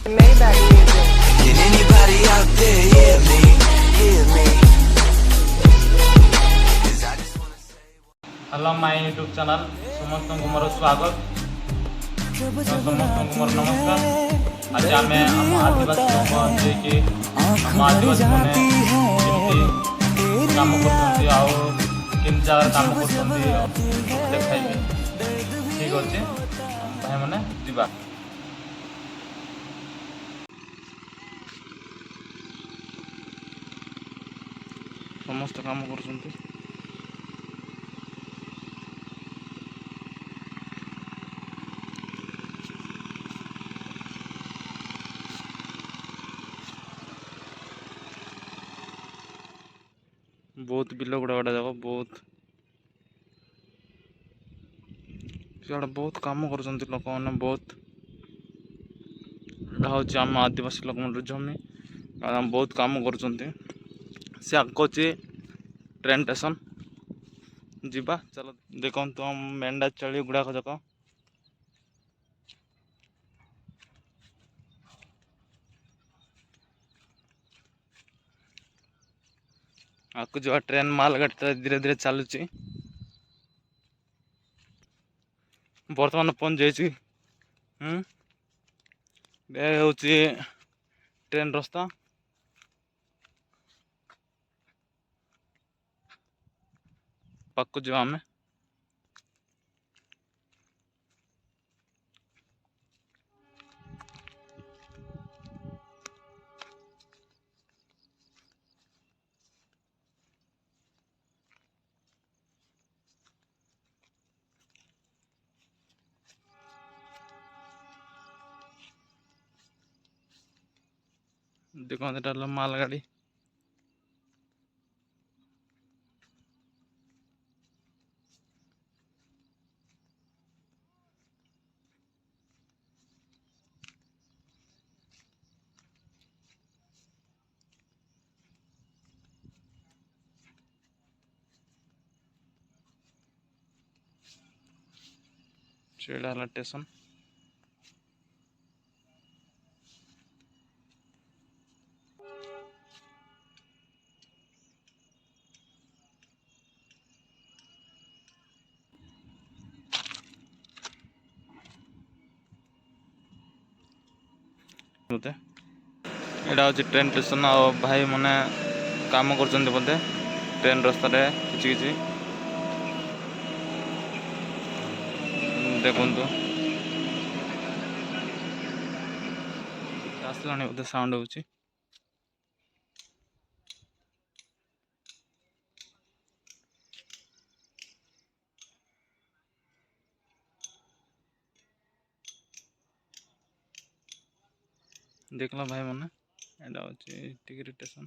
Maybach music. Can anybody out there hear me? Hear me? 'Cause I just wanna say hello my YouTube channel समस्त को मोर स्वागत समस्त को मोर नमस्कार। आज आम आदिवासी लोक जे कि आम आदिवासी मैंने काम करते जगह काम कर देखाइबी। ठीक अच्छे भाई मैंने जीवा समस्त काम कर बहुत बिल गुड़ा गुड़ा जाक बहुत सियाड़े बहुत कम कर लोक मैंने बहुत हूँ आम आदिवासी लोक जमी बहुत कम कर ट्रेन स्टेशन जीवा चलो देखो तुम मेंढा चली गुड़ाक जाक आपको जो ट्रेन मालगाड़ी धीरे धीरे चलुची बर्तमान पहुंच जाइए। हूँ ट्रेन रास्ता पाक जा आम देखो मालगाड़ी चेड़ाला स्टेशन यहाँ हूँ ट्रेन स्टेशन आ भाई मैंने काम कर बोधे ट्रेन रास्ता किसी देखु आसला बोधे साउंड हो देखल भाई मैंने यहाँ हूँ टिकेट स्टेशन।